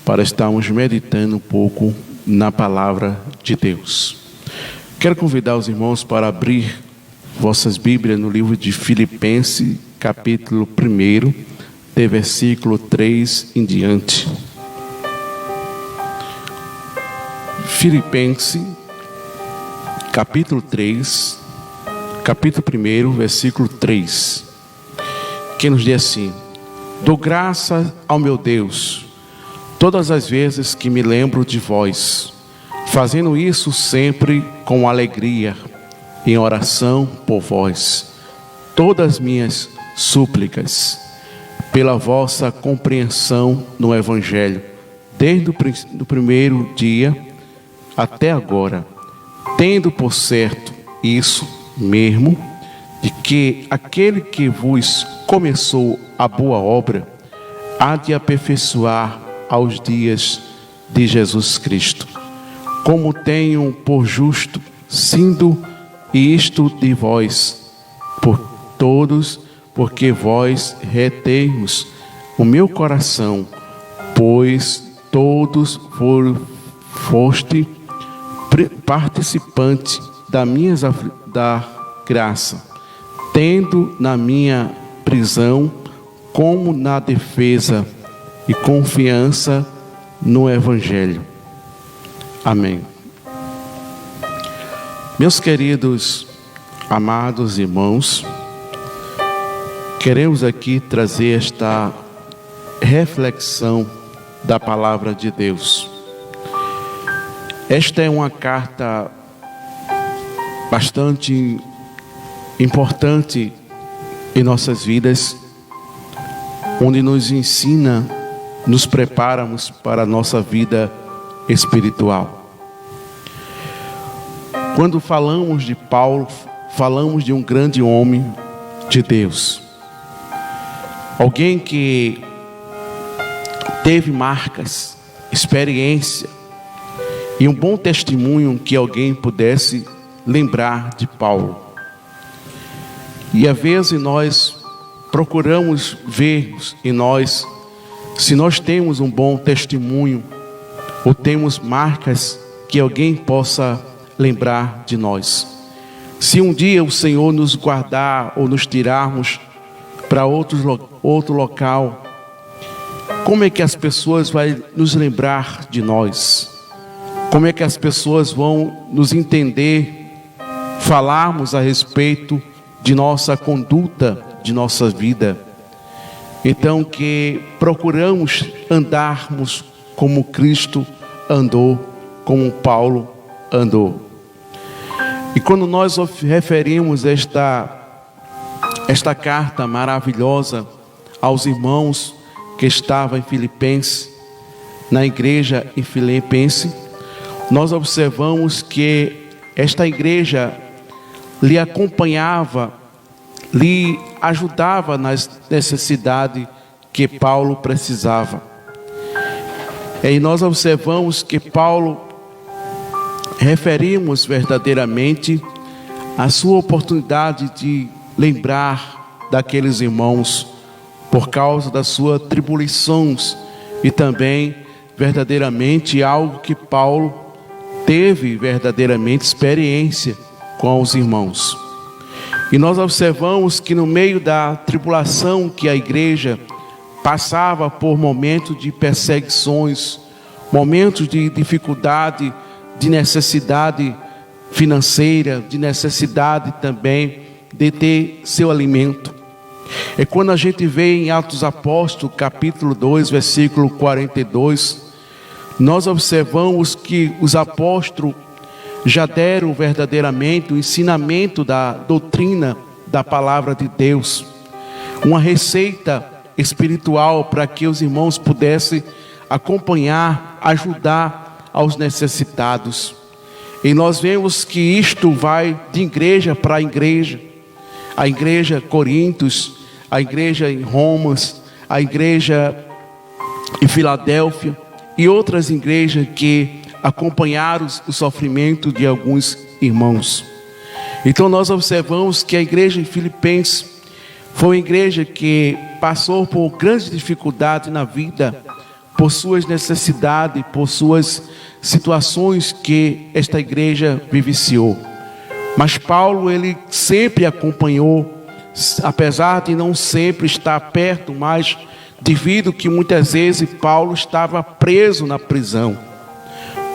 para estarmos meditando um pouco na palavra de Deus. Quero convidar os irmãos para abrir vossas Bíblias no livro de Filipenses, capítulo 1, de versículo 3 em diante. Filipenses, capítulo 3, capítulo 1, versículo 3, que nos diz assim: dou graças ao meu Deus todas as vezes que me lembro de vós, fazendo isso sempre com alegria, em oração por vós, todas minhas súplicas, pela vossa compreensão no Evangelho, desde o primeiro dia até agora, tendo por certo isso mesmo, de que aquele que vos começou a boa obra há de aperfeiçoar aos dias de Jesus Cristo. Como tenho por justo sido isto de vós, por todos, porque vós reteis o meu coração, pois todos foste participante da graça, tendo na minha prisão como na defesa e confiança no Evangelho. Amém. Meus queridos, amados irmãos, queremos aqui trazer esta reflexão da palavra de Deus. Esta é uma carta bastante importante em nossas vidas, onde nos ensina, nos preparamos para a nossa vida espiritual. Quando falamos de Paulo, falamos de um grande homem de Deus, alguém que teve marcas, experiência e um bom testemunho que alguém pudesse lembrar de Paulo. E às vezes nós procuramos ver em nós se nós temos um bom testemunho ou temos marcas que alguém possa lembrar de nós. Se um dia o Senhor nos guardar ou nos tirarmos para outro local, como é que as pessoas vão nos lembrar de nós? Como é que as pessoas vão nos entender, falarmos a respeito de nossa conduta, de nossa vida? Então, que procuramos andarmos como Cristo andou, como Paulo andou. E quando nós referimos esta carta maravilhosa aos irmãos que estavam em Filipenses, na igreja em Filipenses, nós observamos que esta igreja lhe acompanhava, lhe ajudava nas necessidades que Paulo precisava. E nós observamos que Paulo, referimos verdadeiramente a sua oportunidade de lembrar daqueles irmãos por causa das suas tribulações e também verdadeiramente algo que Paulo teve verdadeiramente experiência com os irmãos. E nós observamos que no meio da tribulação que a igreja passava por momentos de perseguições, momentos de dificuldade, de necessidade financeira, de necessidade também de ter seu alimento. É quando a gente vê em Atos Apóstolos, capítulo 2, versículo 42, nós observamos que os apóstolos já deram verdadeiramente o ensinamento da doutrina da palavra de Deus, uma receita espiritual para que os irmãos pudessem acompanhar, ajudar aos necessitados. E nós vemos que isto vai de igreja para igreja, a igreja Coríntios, a igreja em Roma, a igreja em Filadélfia e outras igrejas que acompanharam o sofrimento de alguns irmãos. Então nós observamos que a igreja em Filipenses foi uma igreja que passou por grande dificuldade na vida por suas necessidades, por suas situações que esta igreja vivenciou. Mas Paulo, ele sempre acompanhou, apesar de não sempre estar perto, mas devido que muitas vezes Paulo estava preso na prisão.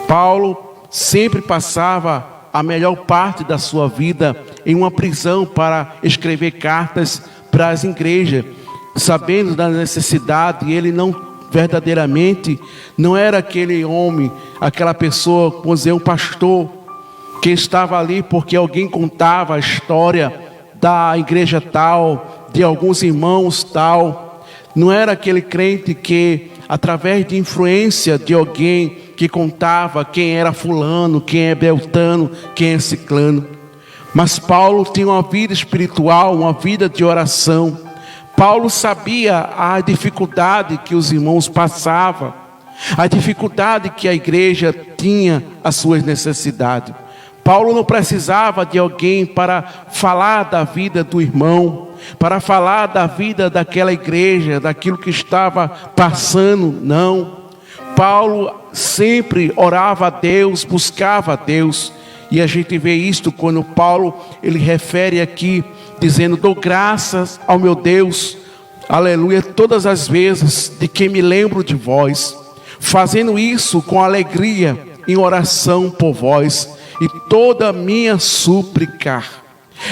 Paulo sempre passava a melhor parte da sua vida em uma prisão para escrever cartas para as igrejas, sabendo da necessidade. E ele não verdadeiramente não era aquele homem, aquela pessoa, vamos dizer, um pastor que estava ali porque alguém contava a história da igreja tal, de alguns irmãos tal. Não era aquele crente que, através de influência de alguém que contava quem era fulano, quem é beltano, quem é ciclano. Mas Paulo tinha uma vida espiritual, uma vida de oração. Paulo sabia a dificuldade que os irmãos passavam, a dificuldade que a igreja tinha, as suas necessidades. Paulo não precisava de alguém para falar da vida do irmão, para falar da vida daquela igreja, daquilo que estava passando, não. Paulo sempre orava a Deus, buscava a Deus. E a gente vê isto quando Paulo, ele refere aqui, dizendo: dou graças ao meu Deus, aleluia, todas as vezes de que me lembro de vós, fazendo isso com alegria, em oração por vós, e toda a minha súplica.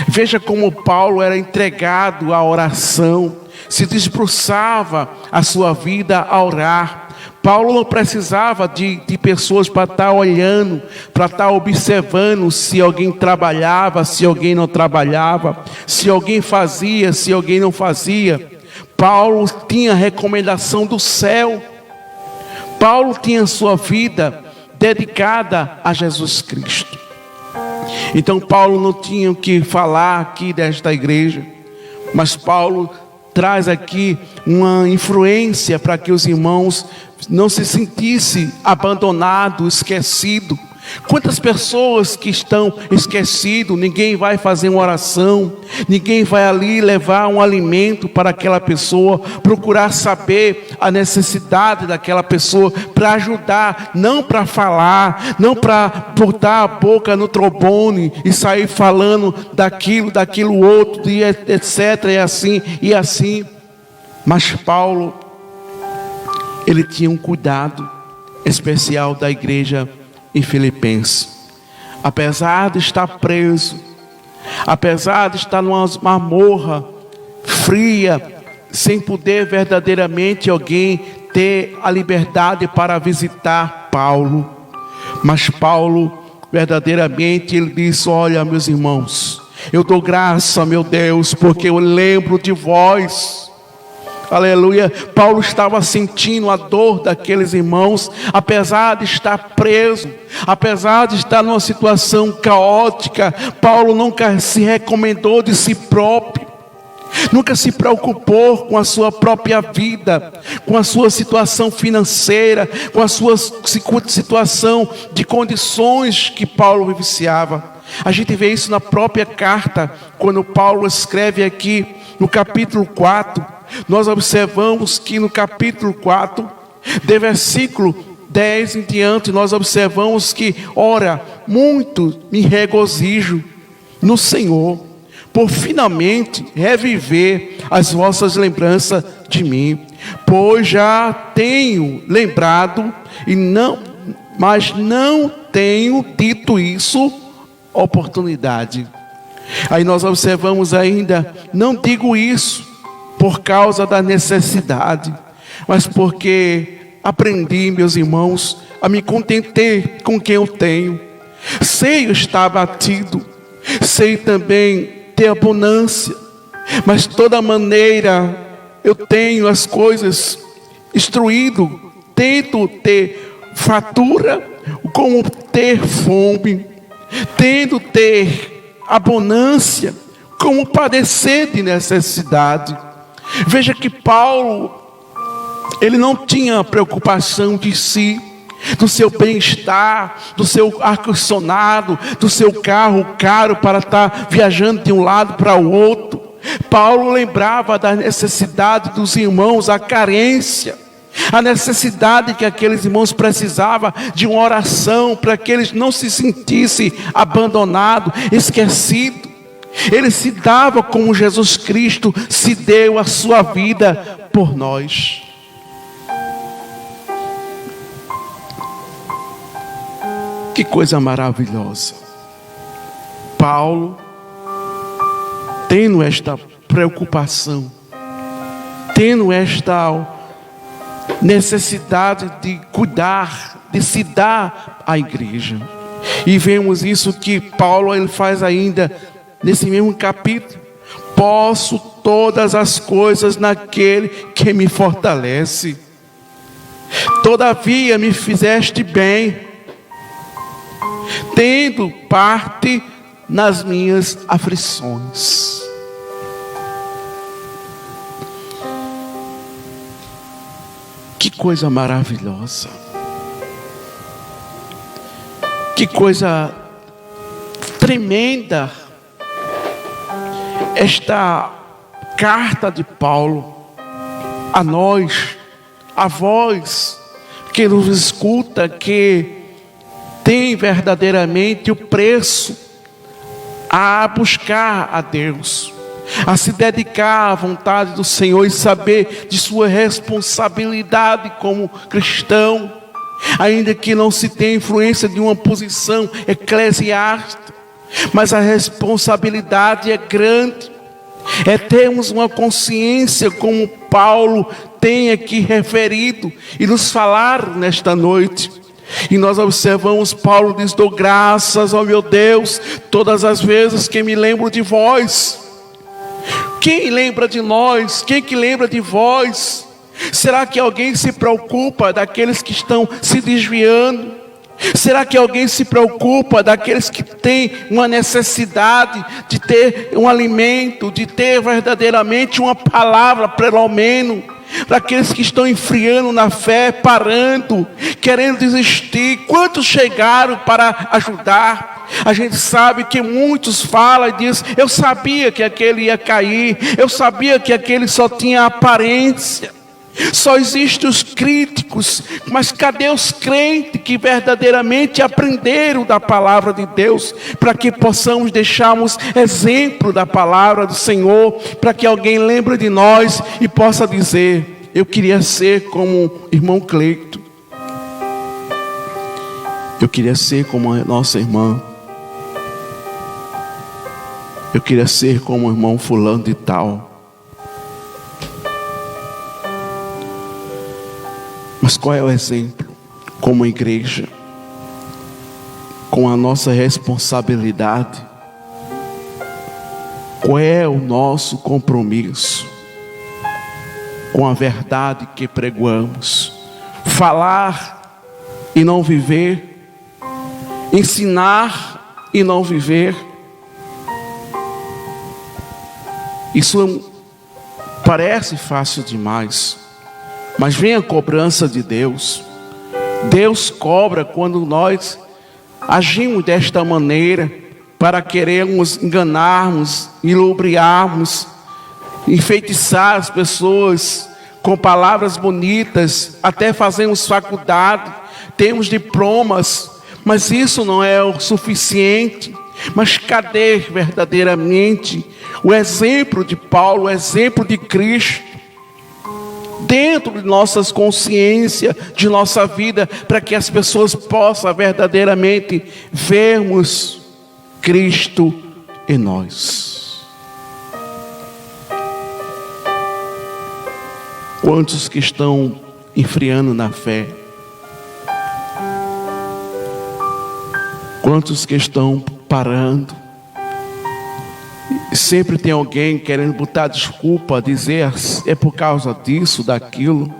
Veja como Paulo era entregado à oração, se debruçava a sua vida a orar. Paulo não precisava de pessoas para estar olhando, para estar observando se alguém trabalhava, se alguém não trabalhava, se alguém fazia, se alguém não fazia. Paulo tinha recomendação do céu. Paulo tinha sua vida dedicada a Jesus Cristo. Então Paulo não tinha o que falar aqui desta igreja, mas Paulo traz aqui uma influência para que os irmãos não se sentissem abandonados, esquecidos. Quantas pessoas que estão esquecidas, ninguém vai fazer uma oração, ninguém vai ali levar um alimento para aquela pessoa, procurar saber a necessidade daquela pessoa, para ajudar, não para falar, não para botar a boca no trombone e sair falando daquilo outro, e etc, e assim. Mas Paulo, ele tinha um cuidado especial da igreja em Filipenses. Apesar de estar preso, apesar de estar numa masmorra fria, sem poder verdadeiramente alguém ter a liberdade para visitar Paulo, mas Paulo verdadeiramente ele disse: olha, meus irmãos, eu dou graça, meu Deus, porque eu lembro de vós. Aleluia. Paulo estava sentindo a dor daqueles irmãos, apesar de estar preso, apesar de estar numa situação caótica. Paulo nunca se recomendou de si próprio, nunca se preocupou com a sua própria vida, com a sua situação financeira, com a sua situação de condições que Paulo vivenciava. A gente vê isso na própria carta, quando Paulo escreve aqui no capítulo 4, nós observamos que no capítulo 4, de versículo 10 em diante, nós observamos que: ora, muito me regozijo no Senhor, por finalmente reviver as vossas lembranças de mim, pois já tenho lembrado, mas não tenho dito isso oportunidade. Aí nós observamos ainda: não digo isso por causa da necessidade, mas porque aprendi, meus irmãos, a me contentar com quem eu tenho. Sei estar abatido, sei também ter abundância, mas de toda maneira eu tenho as coisas instruído, tento ter fartura como ter fome, tento ter abundância como padecer de necessidade. Veja que Paulo, ele não tinha preocupação de si, do seu bem-estar, do seu ar-condicionado, do seu carro caro para estar viajando de um lado para o outro. Paulo lembrava da necessidade dos irmãos, a carência. A necessidade que aqueles irmãos precisavam de uma oração para que eles não se sentissem abandonados, esquecidos. Ele se dava como Jesus Cristo se deu a sua vida por nós. Que coisa maravilhosa. Paulo, tendo esta preocupação, tendo esta necessidade de cuidar, de se dar à igreja. E vemos isso que Paulo ele faz ainda nesse mesmo capítulo. Posso todas as coisas naquele que me fortalece. Todavia me fizeste bem, tendo parte nas minhas aflições. Que coisa maravilhosa. Que coisa tremenda. Esta carta de Paulo a nós, a vós que nos escuta, que tem verdadeiramente o preço a buscar a Deus, a se dedicar à vontade do Senhor e saber de sua responsabilidade como cristão, ainda que não se tenha influência de uma posição eclesiástica, mas a responsabilidade é grande, é termos uma consciência como Paulo tem aqui referido e nos falar nesta noite. E nós observamos, Paulo diz: dou graças ao meu Deus todas as vezes que me lembro de vós. Quem lembra de nós? Quem que lembra de vós? Será que alguém se preocupa daqueles que estão se desviando? Será que alguém se preocupa daqueles que têm uma necessidade de ter um alimento, de ter verdadeiramente uma palavra, pelo menos? Para aqueles que estão enfriando na fé, parando, querendo desistir. Quantos chegaram para ajudar? A gente sabe que muitos falam e dizem: eu sabia que aquele ia cair, eu sabia que aquele só tinha aparência. Só existem os críticos, mas cadê os crentes que verdadeiramente aprenderam da palavra de Deus, para que possamos deixarmos exemplo da palavra do Senhor, para que alguém lembre de nós e possa dizer: eu queria ser como o irmão Cleito, eu queria ser como a nossa irmã, eu queria ser como o irmão fulano de tal. Mas qual é o exemplo? Como igreja, com a nossa responsabilidade, qual é o nosso compromisso com a verdade que pregoamos? Falar e não viver, ensinar e não viver. Isso parece fácil demais. Mas vem a cobrança de Deus. Deus cobra quando nós agimos desta maneira, para querermos enganarmos, ilubriarmos, enfeitiçar as pessoas com palavras bonitas, até fazemos faculdade, temos diplomas, mas isso não é o suficiente. Mas cadê verdadeiramente o exemplo de Paulo, o exemplo de Cristo, dentro de nossas consciências, de nossa vida, para que as pessoas possam verdadeiramente vermos Cristo em nós? Quantos que estão enfriando na fé? Quantos que estão parando? Sempre tem alguém querendo botar desculpa, dizer é por causa disso, daquilo.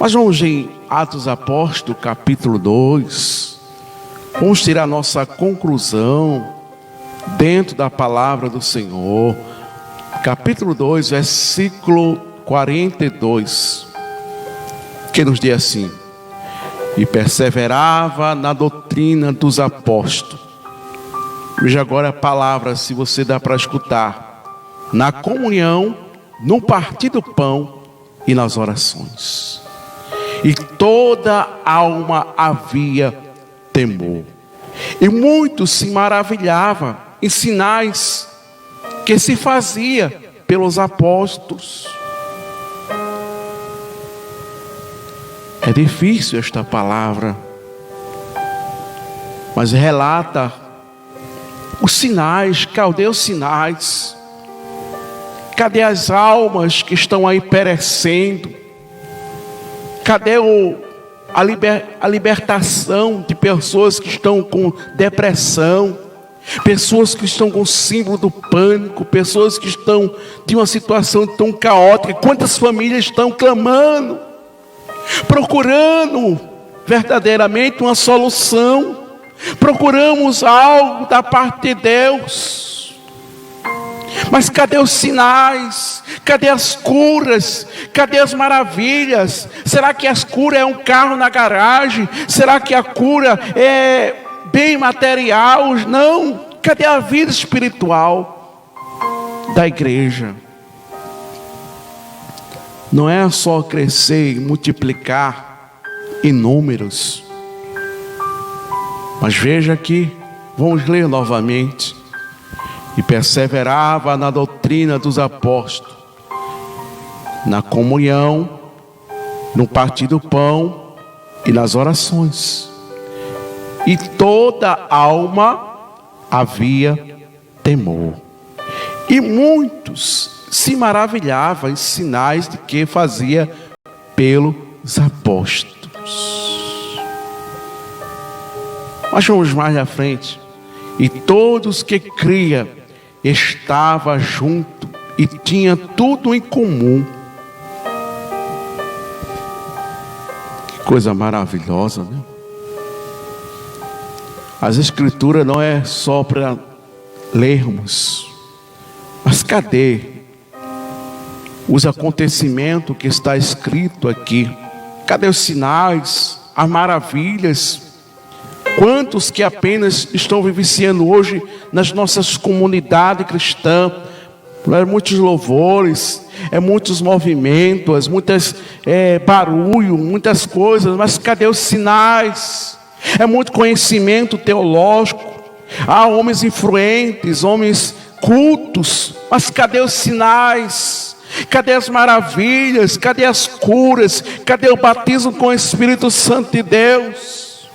Mas vamos em Atos Apóstolos, capítulo 2. Vamos tirar nossa conclusão dentro da palavra do Senhor. Capítulo 2, versículo 42. Que nos diz assim: e perseverava na doutrina dos apóstolos. Veja agora a palavra, se você dá para escutar: na comunhão no partir do pão e nas orações. E toda alma havia temor. E muitos se maravilhavam em sinais que se fazia pelos apóstolos. É difícil esta palavra, mas relata os sinais. Cadê os sinais? Cadê as almas que estão aí perecendo? Cadê a libertação de pessoas que estão com depressão? Pessoas que estão com símbolo do pânico, pessoas que estão de uma situação tão caótica. Quantas famílias estão clamando, procurando verdadeiramente uma solução? Procuramos algo da parte de Deus, mas cadê os sinais? Cadê as curas? Cadê as maravilhas? Será que as curas é um carro na garagem? Será que a cura é bem material? Não. Cadê a vida espiritual da igreja? Não é só crescer e multiplicar em números. Mas veja aqui, vamos ler novamente. E perseverava na doutrina dos apóstolos, na comunhão, no partir do pão e nas orações. E toda alma havia temor. E muitos se maravilhavam em sinais de que fazia pelos apóstolos. Mas vamos mais à frente. E todos que criam estavam juntos e tinham tudo em comum. Que coisa maravilhosa, né? As escrituras não é só para lermos, mas cadê os acontecimentos que está escrito aqui? Cadê os sinais, as maravilhas? Quantos que apenas estão vivenciando hoje nas nossas comunidades cristãs? Muitos louvores, muitos movimentos, muitas barulho, muitas coisas, mas cadê os sinais? É muito conhecimento teológico. Há homens influentes, homens cultos, mas cadê os sinais? Cadê as maravilhas? Cadê as curas? Cadê o batismo com o Espírito Santo de Deus?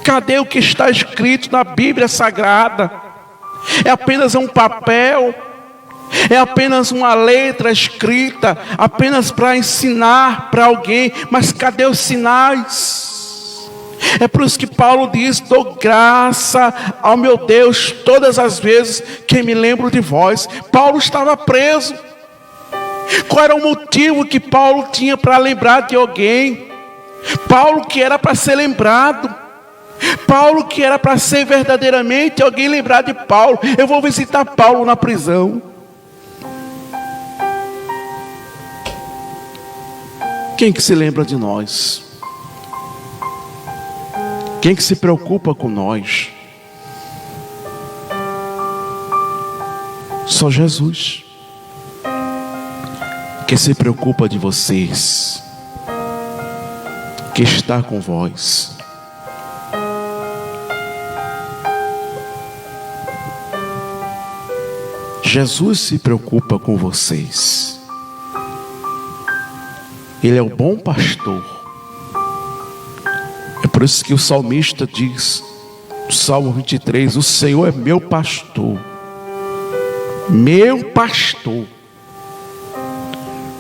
Cadê o que está escrito na Bíblia Sagrada? É apenas um papel? É apenas uma letra escrita, apenas para ensinar para alguém, mas cadê os sinais? É por isso que Paulo diz: dou graça ao meu Deus todas as vezes que me lembro de vós. Paulo estava preso. Qual era o motivo que Paulo tinha para lembrar de alguém? Paulo que era para ser lembrado, Paulo que era para ser verdadeiramente alguém lembrar de Paulo. Eu vou visitar Paulo na prisão. Quem que se lembra de nós? Quem que se preocupa com nós? Só Jesus, que se preocupa de vocês, que está com vós. Jesus se preocupa com vocês. Ele é o bom pastor. É por isso que o salmista diz, no Salmo 23, o Senhor é meu pastor. Meu pastor.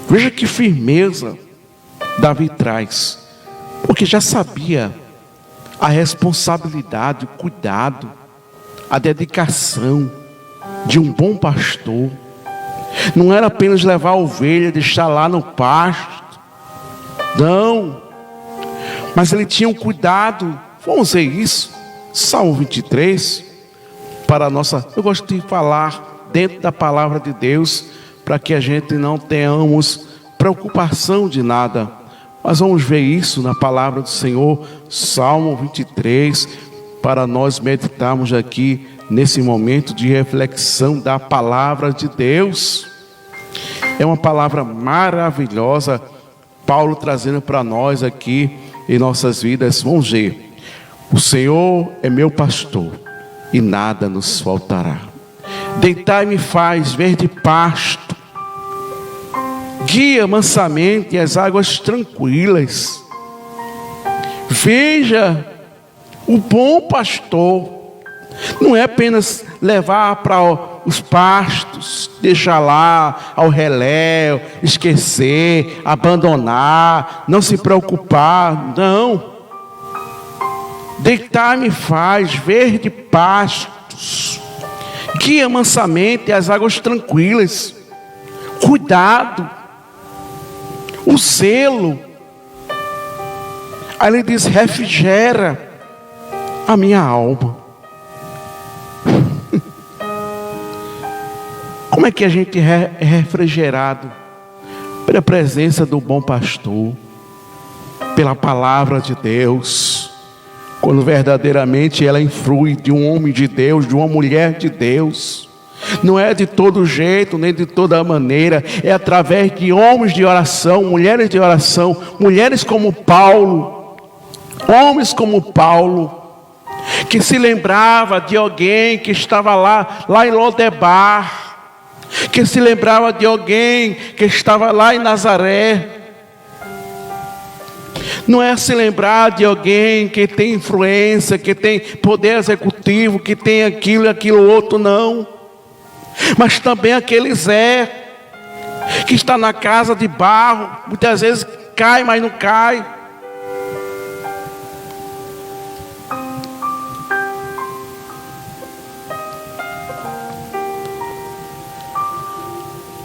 Veja que firmeza Davi traz, porque já sabia a responsabilidade, o cuidado, a dedicação de um bom pastor. Não era apenas levar a ovelha, deixar lá no pasto. Não, mas ele tinha um cuidado. Vamos ver isso, Salmo 23, para a nossa... Eu gosto de falar dentro da palavra de Deus, para que a gente não tenhamos preocupação de nada. Mas vamos ver isso na palavra do Senhor, Salmo 23, para nós meditarmos aqui nesse momento de reflexão da palavra de Deus. É uma palavra maravilhosa, Paulo trazendo para nós aqui em nossas vidas. Vamos ver: o Senhor é meu pastor e nada nos faltará. Deitar-me faz verde pasto, guia mansamente as águas tranquilas. Veja, o bom pastor não é apenas levar para os pastos, deixar lá ao reléu, esquecer, abandonar, não se preocupar. Não. Deitar-me faz verde pastos, guia mansamente as águas tranquilas. Cuidado, o zelo. Aí ele diz: refrigera a minha alma. Como é que a gente é refrigerado? Pela presença do bom pastor, pela palavra de Deus, quando verdadeiramente ela influi de um homem de Deus, de uma mulher de Deus. Não é de todo jeito, nem de toda maneira, é através de homens de oração, mulheres como Paulo, homens como Paulo, que se lembrava de alguém que estava lá em Lodebar, que se lembrava de alguém que estava lá em Nazaré. Não é se lembrar de alguém que tem influência, que tem poder executivo, que tem aquilo e aquilo outro, não. Mas também aquele Zé, que está na casa de barro, muitas vezes cai, mas não cai.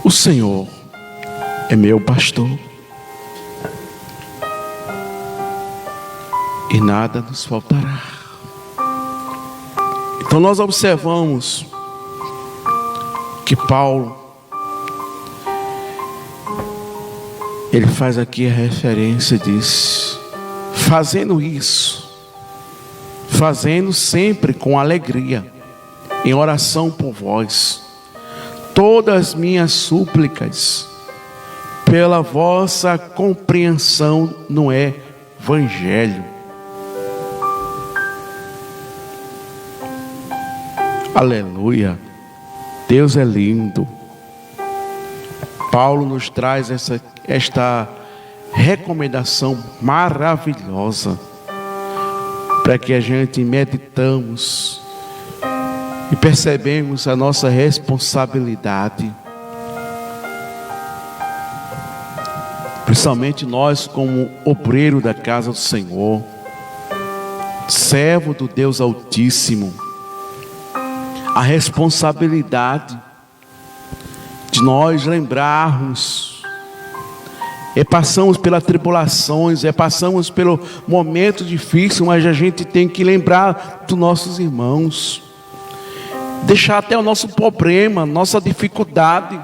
O Senhor é meu pastor e nada nos faltará. Então nós observamos que Paulo, ele faz aqui a referência, diz: fazendo isso, fazendo sempre com alegria, em oração por vós, todas as minhas súplicas, pela vossa compreensão no Evangelho. Aleluia, Deus é lindo. Paulo nos traz esta recomendação maravilhosa, para que a gente meditamos e percebemos a nossa responsabilidade, principalmente nós como obreiro da casa do Senhor, servo do Deus Altíssimo, a responsabilidade de nós lembrarmos, passamos pelas tribulações, passamos pelo momento difícil, mas a gente tem que lembrar dos nossos irmãos, deixar até o nosso problema, nossa dificuldade,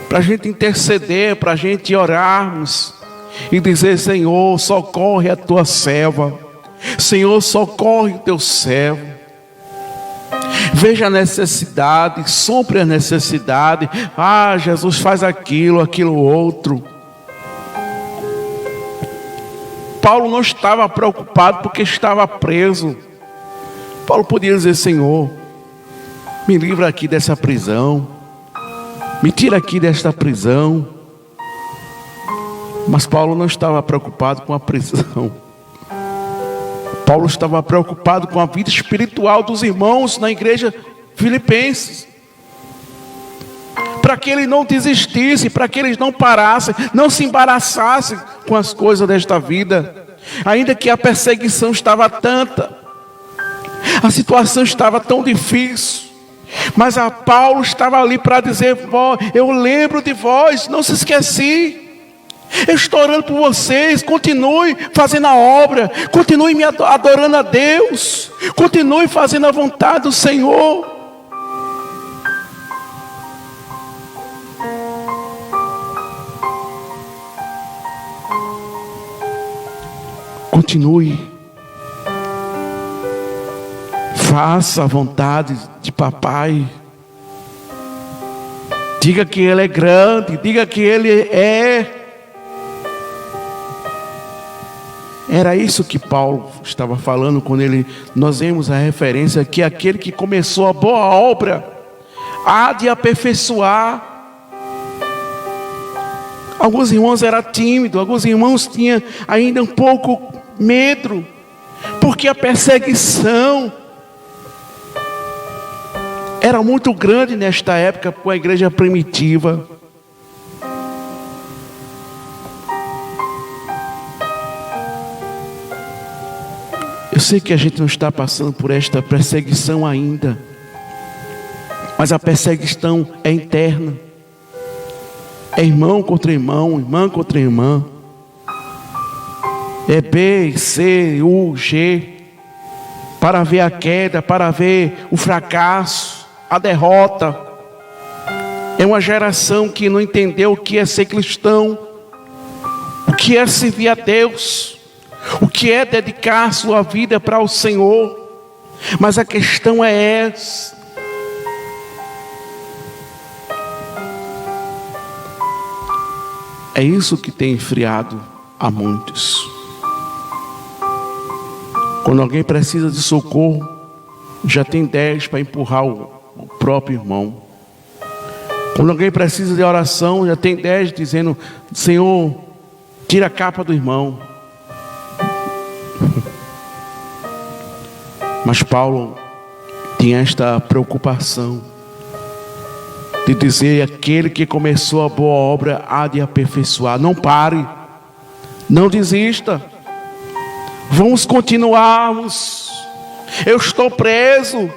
para a gente interceder, para a gente orarmos e dizer: Senhor, socorre a tua serva, Senhor, socorre o teu servo. Veja a necessidade, supre a necessidade. Ah, Jesus, faz aquilo outro. Paulo não estava preocupado porque estava preso. Paulo podia dizer: Senhor, me livra aqui dessa prisão, me tira aqui desta prisão. Mas Paulo não estava preocupado com a prisão. Paulo estava preocupado com a vida espiritual dos irmãos na igreja filipenses, para que ele não desistisse, para que eles não parassem, não se embaraçassem com as coisas desta vida, ainda que a perseguição estava tanta, a situação estava tão difícil, mas a Paulo estava ali para dizer: eu lembro de vós, não se esqueci. Eu estou orando por vocês. Continue fazendo a obra, continue me adorando a Deus, continue fazendo a vontade do Senhor. Continue. Faça a vontade de papai. Diga que Ele é grande, diga que Ele é. Era isso que Paulo estava falando quando nós vemos a referência que aquele que começou a boa obra há de aperfeiçoar. Alguns irmãos eram tímidos, alguns irmãos tinham ainda um pouco medo, porque a perseguição era muito grande nesta época com a igreja primitiva. Eu sei que a gente não está passando por esta perseguição ainda, mas a perseguição é interna. É irmão contra irmão, irmã contra irmã. É B, C, U, G. Para ver a queda, para ver o fracasso, a derrota. É uma geração que não entendeu o que é ser cristão, o que é servir a Deus, o que é dedicar sua vida para o Senhor. Mas a questão é essa. É isso que tem enfriado a muitos. Quando alguém precisa de socorro, já tem 10 para empurrar o próprio irmão. Quando alguém precisa de oração, já tem 10 dizendo: Senhor, tira a capa do irmão. Mas Paulo tinha esta preocupação de dizer: aquele que começou a boa obra há de aperfeiçoar. Não pare, não desista, vamos continuarmos. Eu estou preso,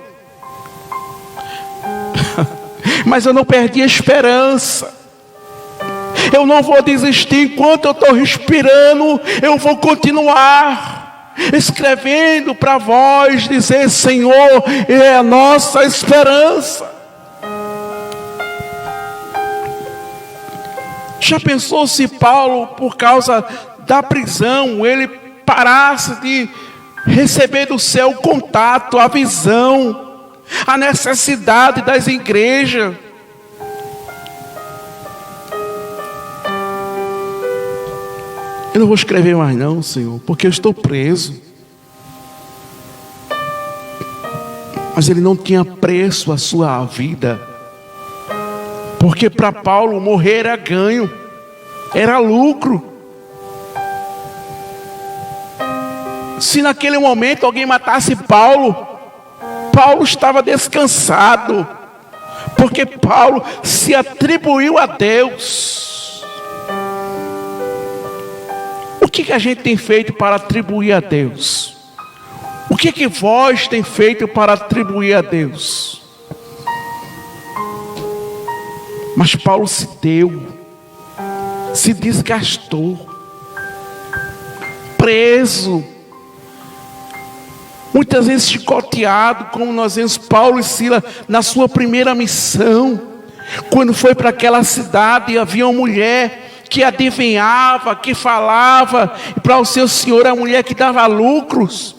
mas eu não perdi a esperança. Eu não vou desistir enquanto eu estou respirando. Eu vou continuar escrevendo para vós, dizer: Senhor é a nossa esperança. Já pensou se Paulo, por causa da prisão, ele parasse de receber do céu o contato, a visão, a necessidade das igrejas? Eu não vou escrever mais não, Senhor, porque eu estou preso. Mas ele não tinha preço a sua vida, porque para Paulo morrer era ganho, era lucro. Se naquele momento alguém matasse Paulo, Paulo estava descansado, porque Paulo se atribuiu a Deus. O que a gente tem feito para atribuir a Deus? O que vós tem feito para atribuir a Deus? Mas Paulo se deu, se desgastou, preso, muitas vezes chicoteado, como nós vemos Paulo e Silas na sua primeira missão. Quando foi para aquela cidade, havia uma mulher que adivinhava, que falava, e para o seu senhor a mulher que dava lucros.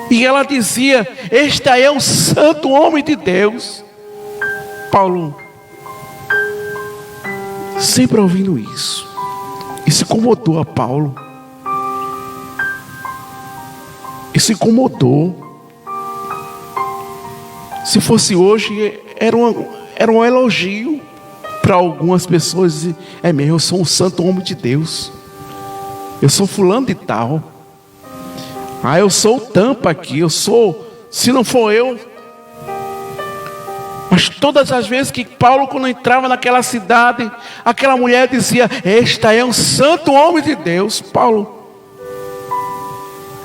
E ela dizia: este é o santo homem de Deus. Paulo, sempre ouvindo isso, isso incomodou a Paulo. Isso incomodou. Se fosse hoje, era um elogio para algumas pessoas. É mesmo, eu sou um santo homem de Deus. Eu sou fulano de tal. Eu sou o tampa aqui. Eu sou, se não for eu. Mas todas as vezes que Paulo, quando entrava naquela cidade, aquela mulher dizia: esta é um santo homem de Deus. Paulo,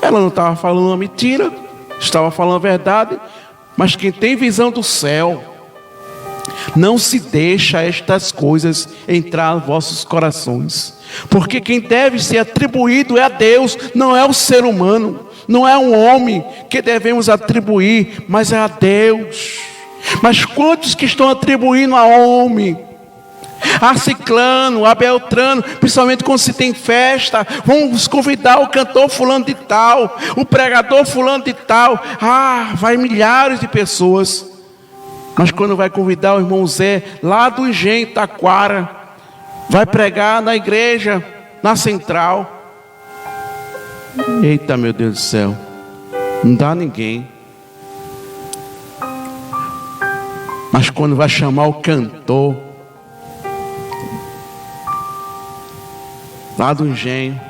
ela não estava falando uma mentira, estava falando a verdade. Mas quem tem visão do céu, não se deixa estas coisas entrar nos vossos corações, porque quem deve ser atribuído é a Deus, não é o ser humano, não é um homem que devemos atribuir, mas é a Deus. Mas quantos que estão atribuindo a homem, a ciclano, a beltrano, principalmente quando se tem festa. Vamos convidar o cantor fulano de tal, o pregador fulano de tal. Vai milhares de pessoas. Mas quando vai convidar o irmão Zé, lá do Engenho, Taquara, vai pregar na igreja, na central. Eita, meu Deus do céu, não dá ninguém. Mas quando vai chamar o cantor, lá do Engenho,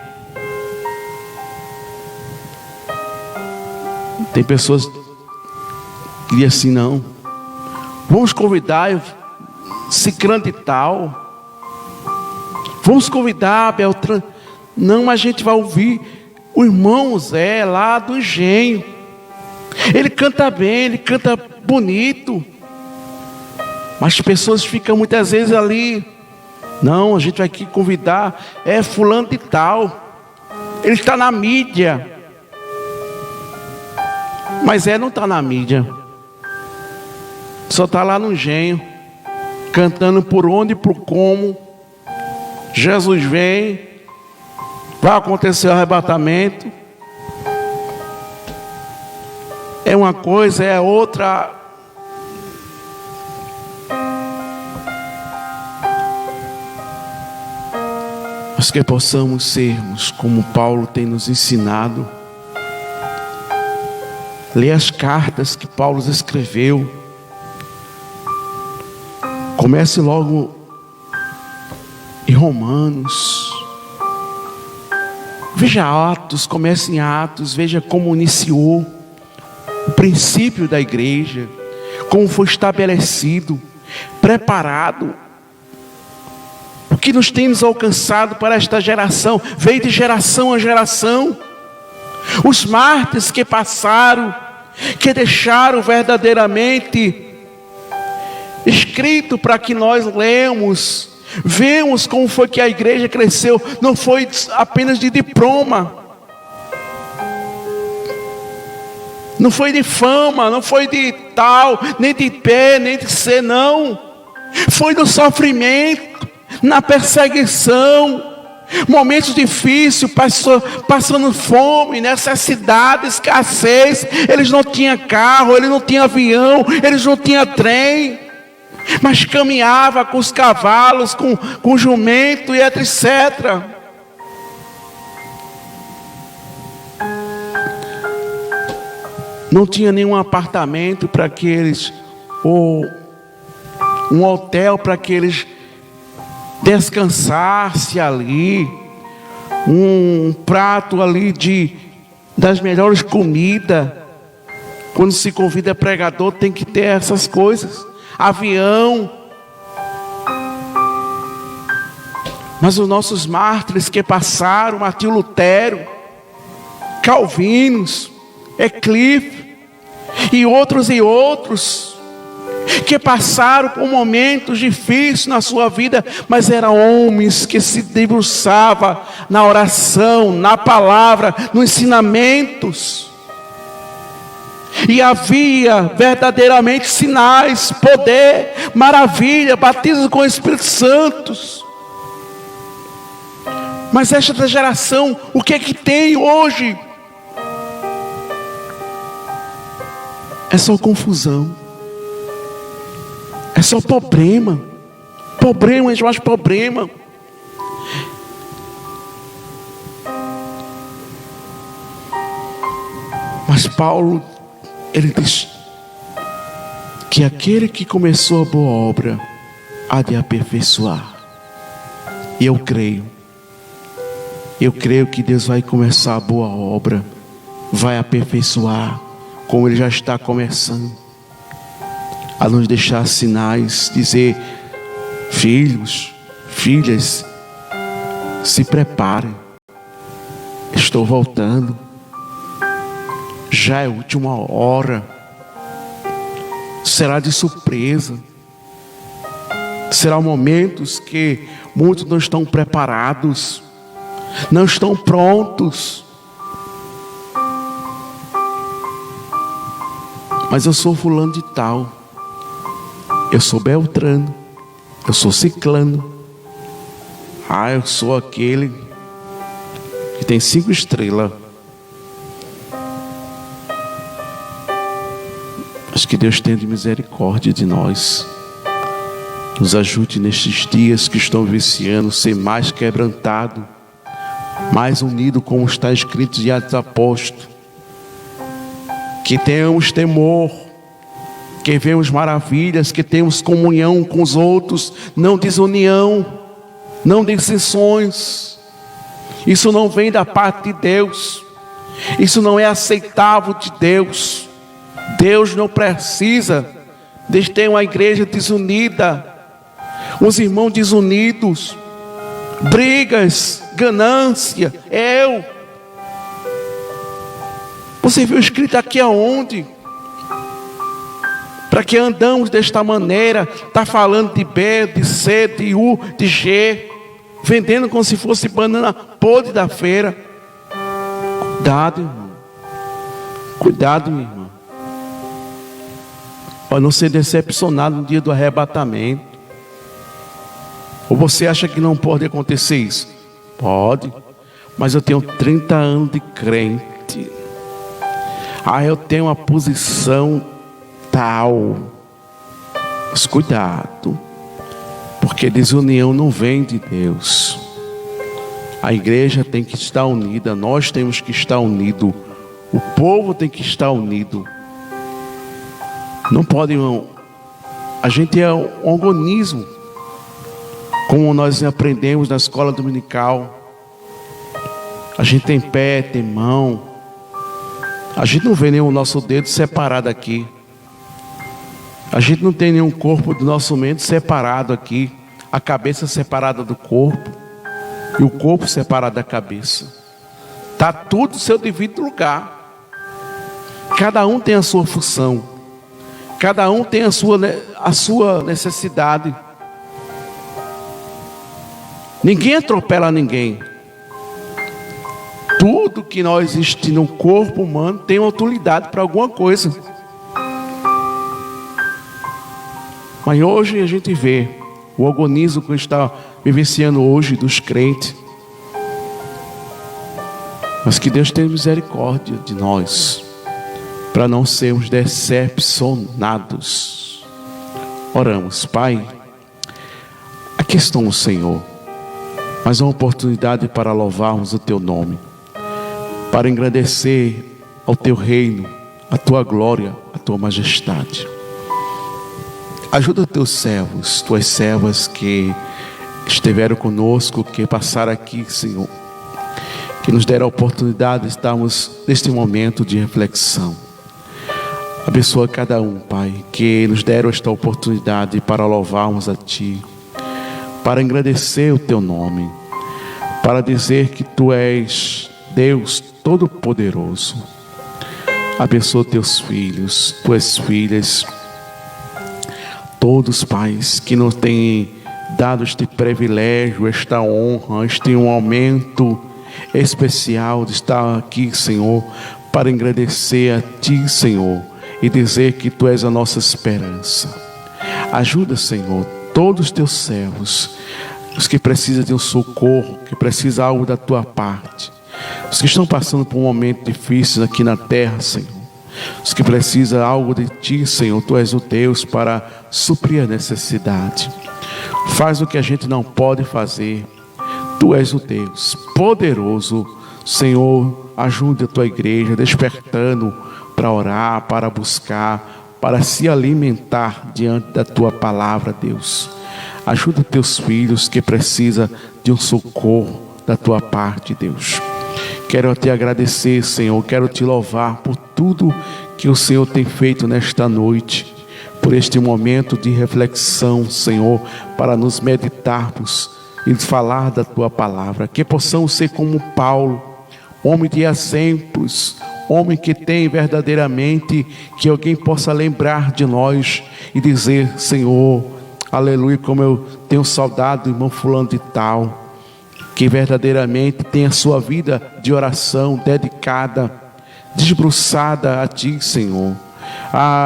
tem pessoas que dizem assim: não, vamos convidar ciclano de tal, vamos convidar Beltrano. Não, mas a gente vai ouvir o irmão Zé lá do Engenho. Ele canta bem, ele canta bonito. Mas as pessoas ficam muitas vezes ali: não, a gente vai aqui convidar fulano de tal, ele está na mídia. Mas não está na mídia, só está lá no Engenho, cantando por onde e por como. Jesus vem, vai acontecer o arrebatamento. É uma coisa, é outra. Mas que possamos sermos como Paulo tem nos ensinado. Lê as cartas que Paulo escreveu. Comece logo em Romanos. Veja Atos, comece em Atos. Veja como iniciou o princípio da igreja, como foi estabelecido, preparado. O que nos temos alcançado para esta geração veio de geração a geração. Os mártires que passaram, que deixaram verdadeiramente escrito para que nós lemos, vemos como foi que a igreja cresceu. Não foi apenas de diploma, não foi de fama, não foi de tal, nem de pé, nem de ser, não. Foi no sofrimento, na perseguição, momentos difíceis, passando fome, necessidade, escassez. Eles não tinham carro, eles não tinham avião, eles não tinham trem, mas caminhava com os cavalos, com jumento e etc. Não tinha nenhum apartamento para que eles, ou um hotel para que eles descansassem ali, um prato ali das melhores comidas. Quando se convida pregador, tem que ter essas coisas. Avião. Mas os nossos mártires que passaram, Martinho Lutero, Calvinos, Wycliffe e outros que passaram por momentos difíceis na sua vida, mas eram homens que se debruçavam na oração, na palavra, nos ensinamentos. E havia verdadeiramente sinais, poder, maravilha, batismo com o Espírito Santo. Mas esta geração, o que é que tem hoje? É só confusão. É só problema. Problema, a gente acha problema. Mas Paulo, ele diz que aquele que começou a boa obra há de aperfeiçoar. E eu creio que Deus vai começar a boa obra, vai aperfeiçoar, como Ele já está começando, a nos deixar sinais, dizer: filhos, filhas, se preparem, estou voltando, já é a última hora, será de surpresa, será momentos que muitos não estão preparados, não estão prontos. Mas eu sou fulano de tal, eu sou Beltrano, eu sou ciclano, Eu sou aquele que tem 5 estrelas. Mas que Deus tenha de misericórdia de nós. Nos ajude nestes dias que estão vivenciando a ser mais quebrantado, mais unido, como está escrito em Atos dos Apóstolos. Que tenhamos temor, que vemos maravilhas, que tenhamos comunhão com os outros, não desunião, não dissensões. Isso não vem da parte de Deus, isso não é aceitável de Deus. Deus não precisa de ter uma igreja desunida, os irmãos desunidos, brigas, ganância, Você viu escrito aqui aonde? Para que andamos desta maneira? Está falando de B, de C, de U, de G, vendendo como se fosse banana podre da feira. Cuidado, irmão. Cuidado, minha irmã. Para não ser decepcionado no dia do arrebatamento. Ou você acha que não pode acontecer isso? Pode. Mas eu tenho 30 anos de crente. Eu tenho uma posição tal. Mas cuidado. Porque desunião não vem de Deus. A igreja tem que estar unida. Nós temos que estar unidos. O povo tem que estar unido. Não pode, irmão. A gente é um organismo. Como nós aprendemos na escola dominical. A gente tem pé, tem mão. A gente não vê nenhum nosso dedo separado aqui. A gente não tem nenhum corpo do nosso membro separado aqui. A cabeça separada do corpo. E o corpo separado da cabeça. Está tudo no seu devido lugar. Cada um tem a sua função. Cada um tem a sua necessidade. Ninguém atropela ninguém. Tudo que nós existe no corpo humano tem uma utilidade para alguma coisa. Mas hoje a gente vê o organismo que está vivenciando hoje dos crentes. Mas que Deus tenha misericórdia de nós, para não sermos decepcionados. Oramos. Pai, aqui estamos, Senhor, mais uma oportunidade para louvarmos o Teu nome, para engrandecer ao Teu reino, a Tua glória, a Tua majestade. Ajuda os Teus servos, Tuas servas que estiveram conosco, que passaram aqui, Senhor, que nos deram a oportunidade de estarmos neste momento de reflexão. Abençoa cada um, Pai, que nos deram esta oportunidade para louvarmos a Ti, para engrandecer o Teu nome, para dizer que Tu és Deus Todo-Poderoso. Abençoa Teus filhos, Tuas filhas, todos, pais, que nos têm dado este privilégio, esta honra, este aumento especial de estar aqui, Senhor, para engrandecer a Ti, Senhor, e dizer que Tu és a nossa esperança. Ajuda, Senhor, todos os Teus servos, os que precisam de um socorro, que precisam algo da Tua parte, os que estão passando por um momento difícil aqui na terra, Senhor, os que precisam algo de Ti, Senhor. Tu és o Deus para suprir a necessidade. Faz o que a gente não pode fazer. Tu és o Deus poderoso, Senhor. Ajude a Tua igreja despertando para orar, para buscar, para se alimentar diante da Tua palavra, Deus. Ajuda Teus filhos que precisam de um socorro da Tua parte, Deus. Quero Te agradecer, Senhor. Quero Te louvar por tudo que o Senhor tem feito nesta noite, por este momento de reflexão, Senhor, para nos meditarmos e falar da Tua palavra. Que possamos ser como Paulo, homem de exemplos, homem que tem verdadeiramente, que alguém possa lembrar de nós e dizer: Senhor, aleluia, como eu tenho saudade do irmão fulano de tal, que verdadeiramente tem a sua vida de oração dedicada, desbruçada a Ti, Senhor.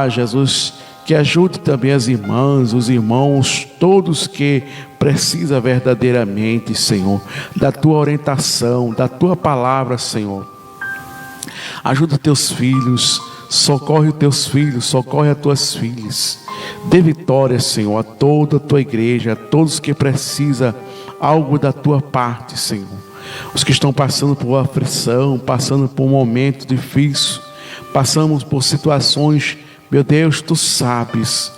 Jesus, que ajude também as irmãs, os irmãos, todos que precisam verdadeiramente, Senhor, da Tua orientação, da Tua palavra, Senhor. Ajuda Teus filhos, socorre os Teus filhos, socorre as Tuas filhas. Dê vitória, Senhor, a toda a Tua igreja, a todos que precisam algo da Tua parte, Senhor. Os que estão passando por aflição, passando por um momento difícil, passamos por situações, meu Deus, Tu sabes,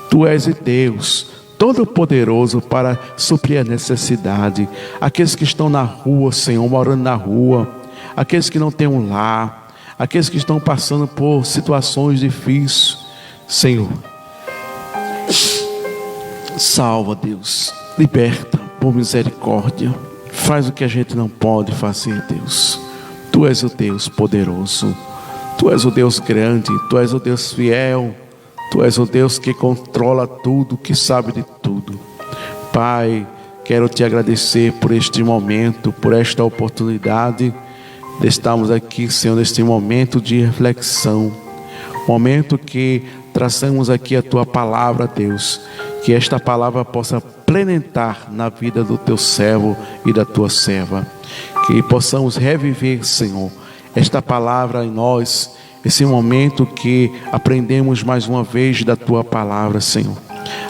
Tu és Deus Todo-Poderoso para suprir a necessidade. Aqueles que estão na rua, Senhor, morando na rua, aqueles que não têm um lar, aqueles que estão passando por situações difíceis, Senhor, salva, Deus, liberta por misericórdia, faz o que a gente não pode fazer, Deus. Tu és o Deus poderoso, Tu és o Deus grande, Tu és o Deus fiel, Tu és o Deus que controla tudo, que sabe de tudo. Pai, quero Te agradecer por este momento, por esta oportunidade de estarmos aqui, Senhor, neste momento de reflexão, momento que traçamos aqui a Tua palavra, Deus, que esta palavra possa plenetar na vida do Teu servo e da Tua serva, que possamos reviver, Senhor, esta palavra em nós, esse momento que aprendemos mais uma vez da Tua palavra, Senhor.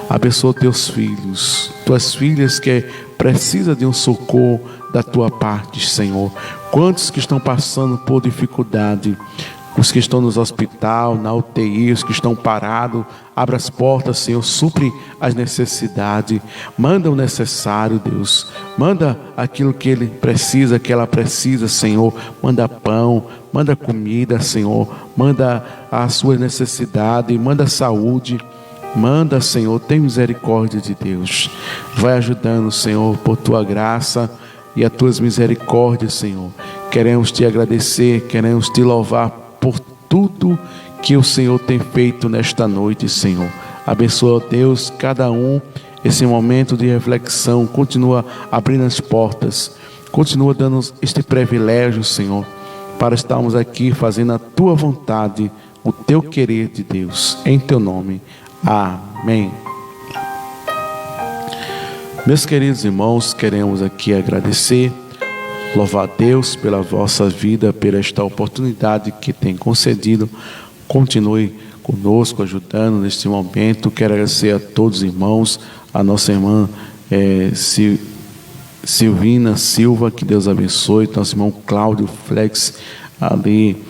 Abençoa Teus filhos, Tuas filhas que precisam de um socorro da Tua parte, Senhor. Quantos que estão passando por dificuldade, os que estão nos hospitais, na UTI, os que estão parados, abra as portas, Senhor, supre as necessidades, manda o necessário, Deus, manda aquilo que ele precisa, que ela precisa, Senhor, manda pão, manda comida, Senhor, manda a sua necessidade, manda saúde, manda, Senhor, tem misericórdia de Deus, vai ajudando, Senhor, por Tua graça e as Tuas misericórdias, Senhor. Queremos Te agradecer, queremos Te louvar por tudo que o Senhor tem feito nesta noite, Senhor. Abençoa, Deus, cada um, esse momento de reflexão, continua abrindo as portas, continua dando este privilégio, Senhor, para estarmos aqui fazendo a Tua vontade, o Teu querer de Deus, em Teu nome. Amém. Meus queridos irmãos, queremos aqui agradecer, louvar a Deus pela vossa vida, pela esta oportunidade que tem concedido. Continue conosco, ajudando neste momento. Quero agradecer a todos os irmãos, a nossa irmã Silvina Silva, que Deus abençoe, nosso irmão Cláudio Flex, ali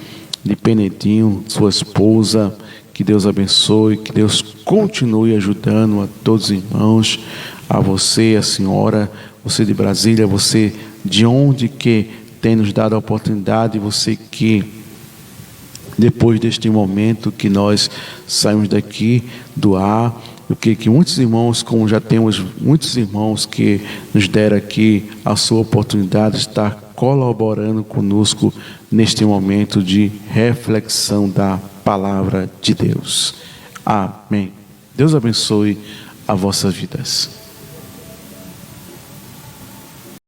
de Penedinho, sua esposa, que Deus abençoe, que Deus continue ajudando a todos os irmãos, a você, a senhora, você de Brasília, você de onde que tem nos dado a oportunidade, você que depois deste momento que nós saímos daqui do ar, eu creio que muitos irmãos, como já temos muitos irmãos que nos deram aqui a sua oportunidade de estar colaborando conosco neste momento de reflexão da palavra de Deus. Amém. Deus abençoe as vossas vidas.